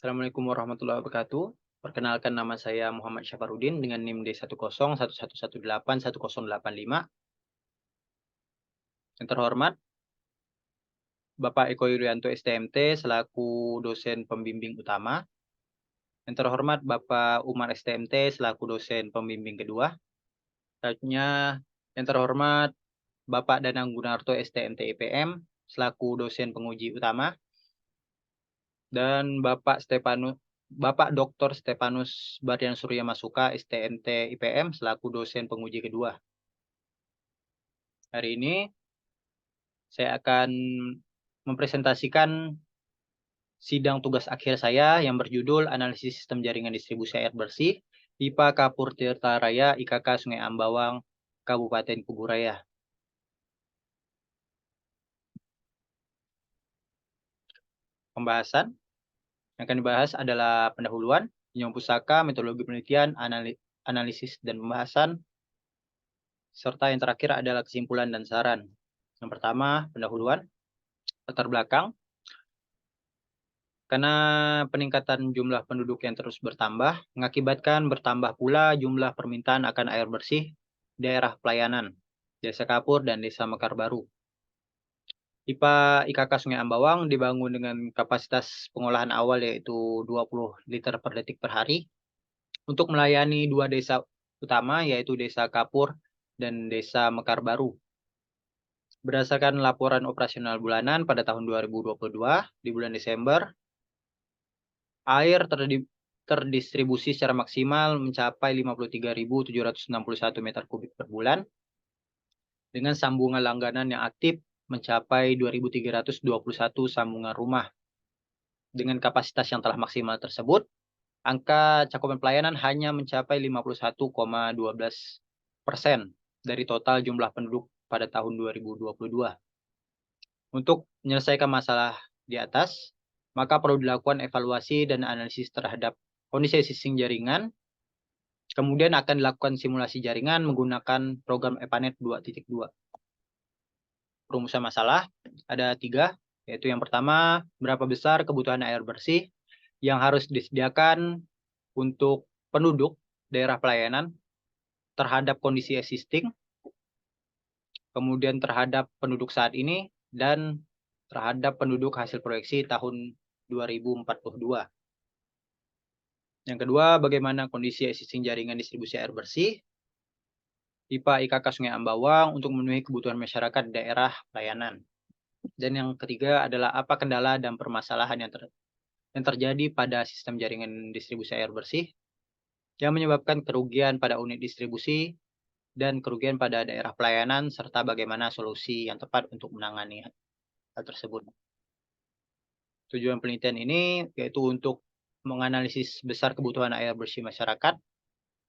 Assalamualaikum warahmatullahi wabarakatuh. Perkenalkan nama saya Muhammad Syafarudin dengan NIM D1011181085. Yang terhormat Bapak Eko Yuryanto STMT selaku dosen pembimbing utama. Yang terhormat Bapak Umar STMT selaku dosen pembimbing kedua. Selanjutnya yang terhormat Bapak Danang Gunarto STMT IPM selaku dosen penguji utama. Dan Bapak Dr. Stepanus Bardian Surya Masuka STMT IPM selaku dosen penguji kedua. Hari ini saya akan mempresentasikan sidang tugas akhir saya yang berjudul Analisis Sistem Jaringan Distribusi Air Bersih IPA Kapur Tirta Raya IKK Sungai Ambawang Kabupaten Kuburaya. Pembahasan yang akan dibahas adalah pendahuluan, penyambung pusaka, metodologi penelitian, analisis dan pembahasan, serta yang terakhir adalah kesimpulan dan saran. Yang pertama, pendahuluan, latar belakang. Karena peningkatan jumlah penduduk yang terus bertambah, mengakibatkan bertambah pula jumlah permintaan akan air bersih daerah pelayanan, Desa Kapur dan Desa Mekar Baru. IPA IKK Sungai Ambawang dibangun dengan kapasitas pengolahan awal yaitu 20 liter per detik per hari untuk melayani dua desa utama yaitu Desa Kapur dan Desa Mekar Baru. Berdasarkan laporan operasional bulanan pada tahun 2022 di bulan Desember, air terdistribusi secara maksimal mencapai 53.761 meter kubik per bulan dengan sambungan langganan yang aktif mencapai 2.321 sambungan rumah. Dengan kapasitas yang telah maksimal tersebut, angka cakupan pelayanan hanya mencapai 51,12% dari total jumlah penduduk pada tahun 2022. Untuk menyelesaikan masalah di atas, maka perlu dilakukan evaluasi dan analisis terhadap kondisi existing jaringan. Kemudian akan dilakukan simulasi jaringan menggunakan program EPANET 2.2. Rumusan masalah ada 3, yaitu yang pertama, berapa besar kebutuhan air bersih yang harus disediakan untuk penduduk daerah pelayanan terhadap kondisi existing, kemudian terhadap penduduk saat ini, dan terhadap penduduk hasil proyeksi tahun 2042. Yang kedua, bagaimana kondisi existing jaringan distribusi air bersih IPA IKK Sungai Ambawang untuk memenuhi kebutuhan masyarakat daerah pelayanan. Dan yang ketiga adalah apa kendala dan permasalahan yang terjadi pada sistem jaringan distribusi air bersih yang menyebabkan kerugian pada unit distribusi dan kerugian pada daerah pelayanan serta bagaimana solusi yang tepat untuk menangani hal tersebut. Tujuan penelitian ini yaitu untuk menganalisis besar kebutuhan air bersih masyarakat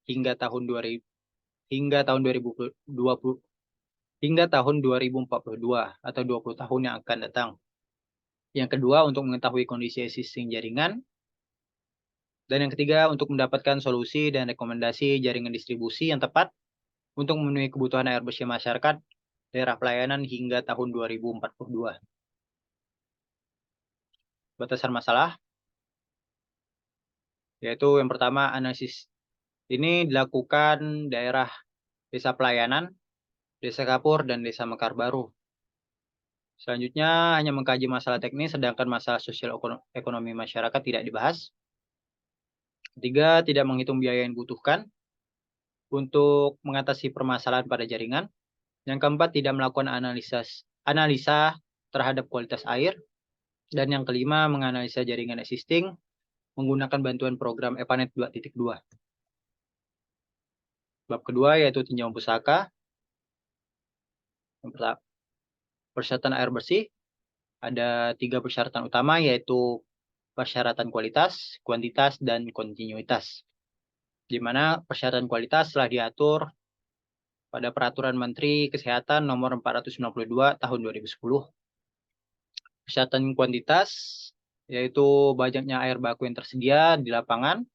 hingga tahun 2000 hingga tahun 2020 hingga tahun 2042 atau 20 tahun yang akan datang. Yang kedua untuk mengetahui kondisi existing jaringan. Dan yang ketiga untuk mendapatkan solusi dan rekomendasi jaringan distribusi yang tepat untuk memenuhi kebutuhan air bersih masyarakat daerah pelayanan hingga tahun 2042. Batasan masalah yaitu yang pertama analisis ini dilakukan daerah desa pelayanan, Desa Kapur, dan Desa Mekar Baru. Selanjutnya hanya mengkaji masalah teknis sedangkan masalah sosial ekonomi masyarakat tidak dibahas. Ketiga, tidak menghitung biaya yang dibutuhkan untuk mengatasi permasalahan pada jaringan. Yang keempat, tidak melakukan analisa terhadap kualitas air. Dan yang kelima, menganalisa jaringan existing menggunakan bantuan program EPANET 2.2. Bab kedua yaitu tinjauan pusaka. Persyaratan air bersih ada 3 persyaratan utama yaitu persyaratan kualitas, kuantitas, dan kontinuitas. Di mana persyaratan kualitas telah diatur pada Peraturan Menteri Kesehatan Nomor 492 Tahun 2010. Persyaratan kuantitas yaitu banyaknya air baku yang tersedia di lapangan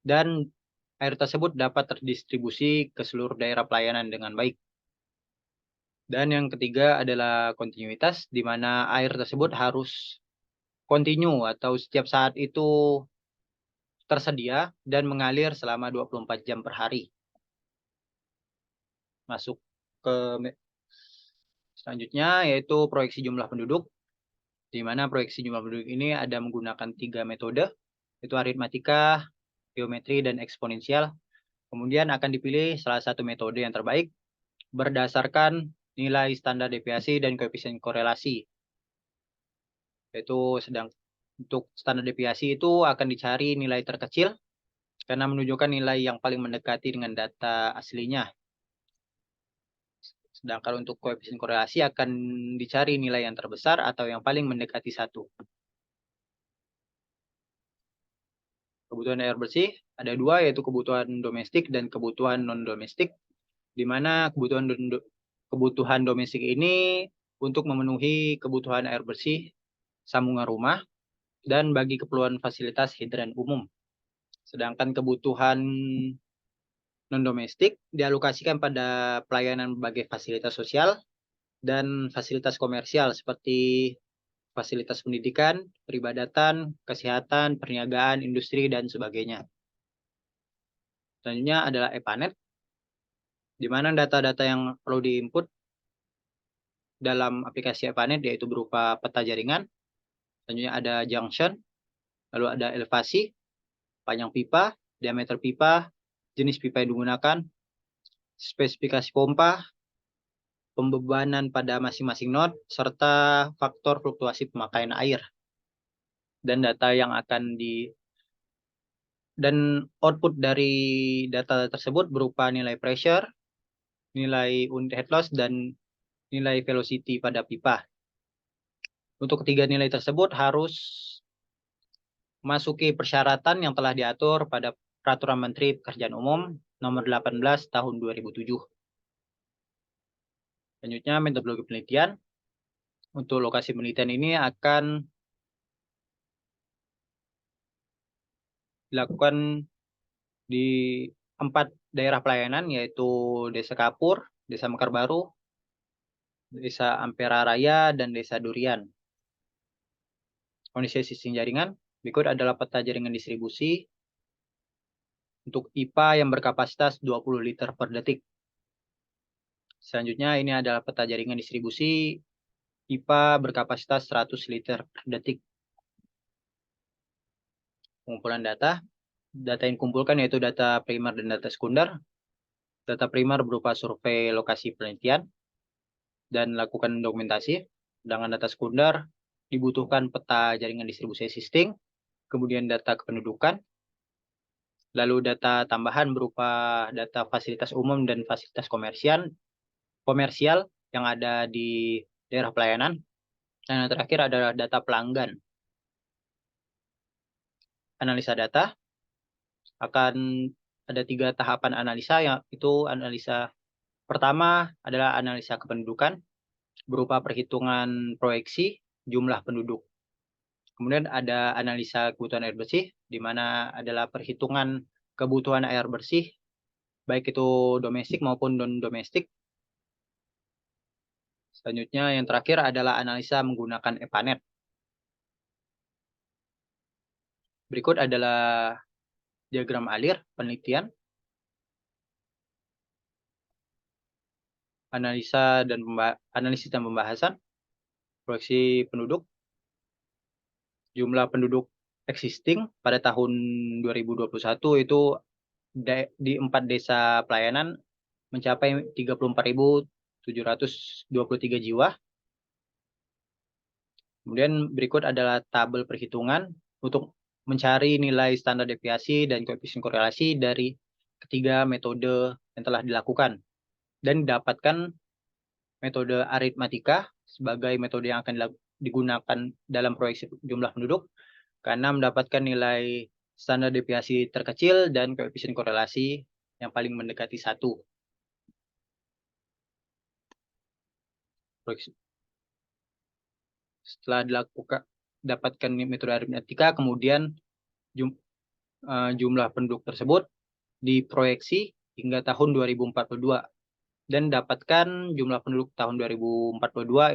dan air tersebut dapat terdistribusi ke seluruh daerah pelayanan dengan baik. Dan yang ketiga adalah kontinuitas, di mana air tersebut harus kontinu atau setiap saat itu tersedia dan mengalir selama 24 jam per hari. Masuk ke selanjutnya yaitu proyeksi jumlah penduduk, di mana proyeksi jumlah penduduk ini ada menggunakan 3 metode, yaitu aritmatika, geometri, dan eksponensial. Kemudian akan dipilih salah satu metode yang terbaik berdasarkan nilai standar deviasi dan koefisien korelasi. Yaitu untuk standar deviasi itu akan dicari nilai terkecil karena menunjukkan nilai yang paling mendekati dengan data aslinya. Sedangkan untuk koefisien korelasi akan dicari nilai yang terbesar atau yang paling mendekati 1. Kebutuhan air bersih ada 2, yaitu kebutuhan domestik dan kebutuhan non-domestik, di mana kebutuhan domestik ini untuk memenuhi kebutuhan air bersih sambungan rumah dan bagi keperluan fasilitas hidran umum. Sedangkan kebutuhan non-domestik dialokasikan pada pelayanan berbagai fasilitas sosial dan fasilitas komersial seperti fasilitas pendidikan, peribadatan, kesehatan, perniagaan, industri, dan sebagainya. Selanjutnya adalah EPANET, di mana data-data yang perlu diinput dalam aplikasi EPANET yaitu berupa peta jaringan, selanjutnya ada junction, lalu ada elevasi, panjang pipa, diameter pipa, jenis pipa yang digunakan, spesifikasi pompa, pembebanan pada masing-masing node, serta faktor fluktuasi pemakaian air. Dan data yang dan output dari data tersebut berupa nilai pressure, nilai unit head loss, dan nilai velocity pada pipa. Untuk ketiga nilai tersebut harus memasuki persyaratan yang telah diatur pada Peraturan Menteri Pekerjaan Umum Nomor 18 Tahun 2007. Selanjutnya metodologi penelitian. Untuk lokasi penelitian ini akan dilakukan di 4 daerah pelayanan, yaitu Desa Kapur, Desa Mekar Baru, Desa Ampera Raya, dan Desa Durian. Kondisi sistem jaringan berikut adalah peta jaringan distribusi untuk IPA yang berkapasitas 20 liter per detik. Selanjutnya ini adalah peta jaringan distribusi IPA berkapasitas 100 liter per detik. Pengumpulan data. Data yang dikumpulkan yaitu data primer dan data sekunder. Data primer berupa survei lokasi penelitian dan lakukan dokumentasi. Sedangkan data sekunder dibutuhkan peta jaringan distribusi existing, kemudian data kependudukan, lalu data tambahan berupa data fasilitas umum dan fasilitas komersial yang ada di daerah pelayanan. Dan yang terakhir adalah data pelanggan. Analisa data akan ada 3 tahapan analisa, yaitu analisa pertama adalah analisa kependudukan berupa perhitungan proyeksi jumlah penduduk. Kemudian ada analisa kebutuhan air bersih, di mana adalah perhitungan kebutuhan air bersih, baik itu domestik maupun non-domestik. Selanjutnya yang terakhir adalah analisa menggunakan EPANET. Berikut adalah diagram alir penelitian, analisis dan pembahasan, proyeksi penduduk, jumlah penduduk existing pada tahun 2021 itu di 4 desa pelayanan mencapai 34.723 jiwa. Kemudian berikut adalah tabel perhitungan untuk mencari nilai standar deviasi dan koefisien korelasi dari ketiga metode yang telah dilakukan. Dan didapatkan metode aritmatika sebagai metode yang akan digunakan dalam proyeksi jumlah penduduk karena mendapatkan nilai standar deviasi terkecil dan koefisien korelasi yang paling mendekati 1. Setelah dapatkan metode aritmatika, kemudian jumlah penduduk tersebut diproyeksi hingga tahun 2042 dan dapatkan jumlah penduduk tahun 2042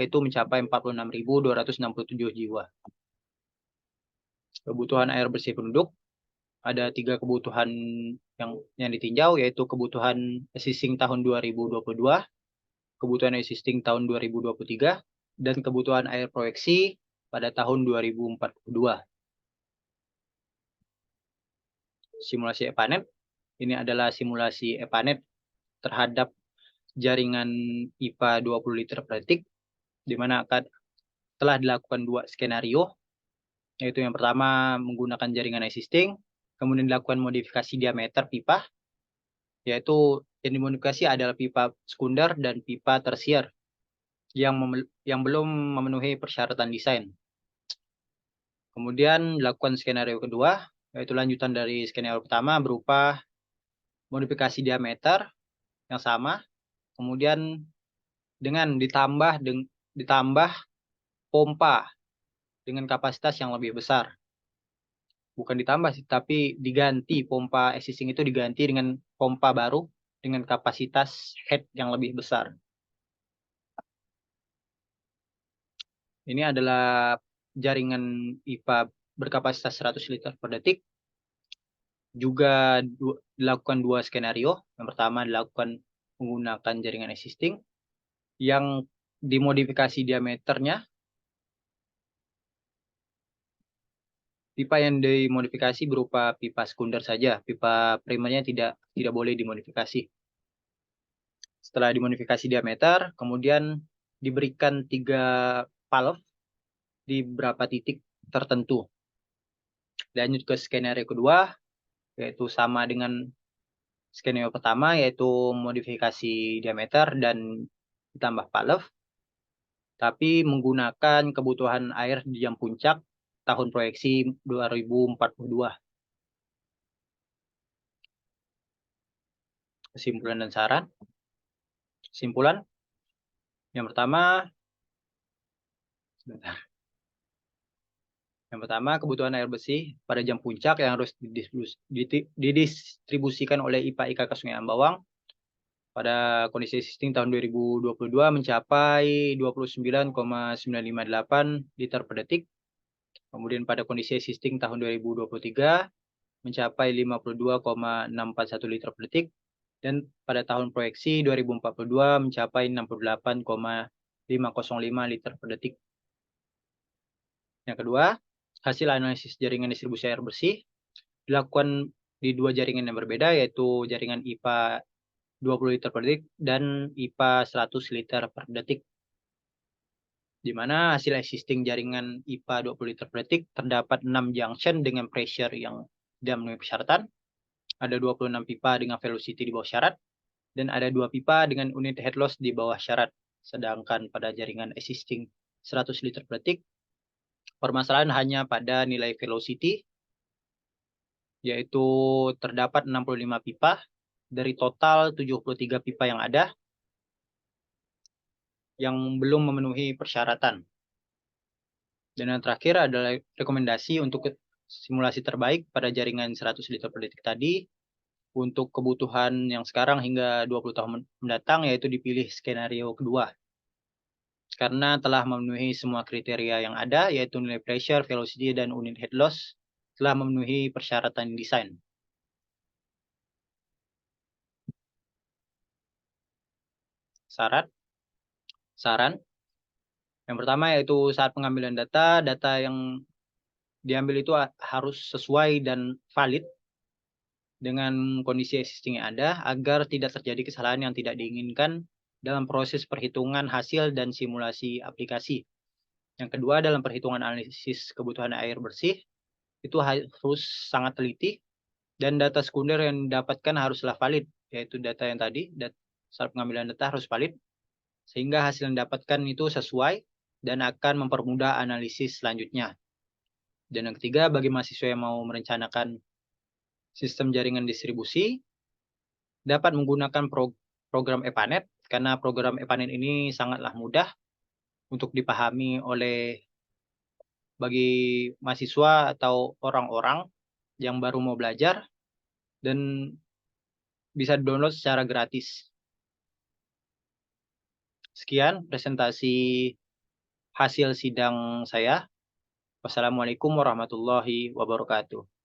itu mencapai 46.267 jiwa. Kebutuhan air bersih penduduk, ada 3 kebutuhan yang ditinjau, yaitu kebutuhan existing tahun 2022, kebutuhan existing tahun 2023, dan kebutuhan air proyeksi pada tahun 2042. Simulasi EPANET, ini adalah simulasi EPANET terhadap jaringan IPA 20 liter per detik, di mana telah dilakukan 2 skenario, yaitu yang pertama menggunakan jaringan existing, kemudian dilakukan modifikasi diameter pipa, yaitu yang dimodifikasi adalah pipa sekunder dan pipa tersier yang belum memenuhi persyaratan desain. Kemudian dilakukan skenario kedua, yaitu lanjutan dari skenario pertama berupa modifikasi diameter yang sama, kemudian dengan ditambah pompa dengan kapasitas yang lebih besar. Bukan ditambah sih, tapi diganti, pompa existing itu diganti dengan pompa baru dengan kapasitas head yang lebih besar. Ini adalah jaringan IPA berkapasitas 100 liter per detik. Juga dilakukan 2 skenario. Yang pertama dilakukan menggunakan jaringan existing yang dimodifikasi diameternya. Pipa yang dimodifikasi berupa pipa sekunder saja. Pipa primernya tidak boleh dimodifikasi. Setelah dimodifikasi diameter, kemudian diberikan 3 valve di beberapa titik tertentu. Lanjut ke skenario kedua, yaitu sama dengan skenario pertama, yaitu modifikasi diameter dan ditambah valve, tapi menggunakan kebutuhan air di jam puncak tahun proyeksi 2042. Kesimpulan dan saran. Kesimpulan, yang pertama, kebutuhan air bersih pada jam puncak yang harus didistribusikan oleh IPA IKK Sungai Ambawang pada kondisi existing tahun 2022 mencapai 29,958 liter per detik. Kemudian pada kondisi existing tahun 2023 mencapai 52,641 liter per detik. Dan pada tahun proyeksi 2042 mencapai 68,505 liter per detik. Yang kedua, hasil analisis jaringan distribusi air bersih dilakukan di 2 jaringan yang berbeda, yaitu jaringan IPA 20 liter per detik dan IPA 100 liter per detik. Di mana hasil existing jaringan IPA 20 liter per detik terdapat 6 junction dengan pressure yang tidak memenuhi persyaratan, ada 26 pipa dengan velocity di bawah syarat, dan ada 2 pipa dengan unit head loss di bawah syarat. Sedangkan pada jaringan existing 100 liter per detik, permasalahan hanya pada nilai velocity, yaitu terdapat 65 pipa dari total 73 pipa yang ada yang belum memenuhi persyaratan. Dan yang terakhir adalah rekomendasi untuk simulasi terbaik pada jaringan 100 liter per detik tadi untuk kebutuhan yang sekarang hingga 20 tahun mendatang, yaitu dipilih skenario kedua. Karena telah memenuhi semua kriteria yang ada, yaitu nilai pressure, velocity, dan unit head loss telah memenuhi persyaratan desain. Saran. Yang pertama yaitu saat pengambilan data yang diambil itu harus sesuai dan valid dengan kondisi existing yang ada agar tidak terjadi kesalahan yang tidak diinginkan dalam proses perhitungan hasil dan simulasi aplikasi. Yang kedua, dalam perhitungan analisis kebutuhan air bersih, itu harus sangat teliti dan data sekunder yang didapatkan haruslah valid, yaitu data yang tadi, saat pengambilan data harus valid, sehingga hasil yang didapatkan itu sesuai dan akan mempermudah analisis selanjutnya. Dan yang ketiga, bagi mahasiswa yang mau merencanakan sistem jaringan distribusi, dapat menggunakan program EPANET, karena program EPANET ini sangatlah mudah untuk dipahami bagi mahasiswa atau orang-orang yang baru mau belajar, dan bisa download secara gratis. Sekian presentasi hasil sidang saya. Wassalamualaikum warahmatullahi wabarakatuh.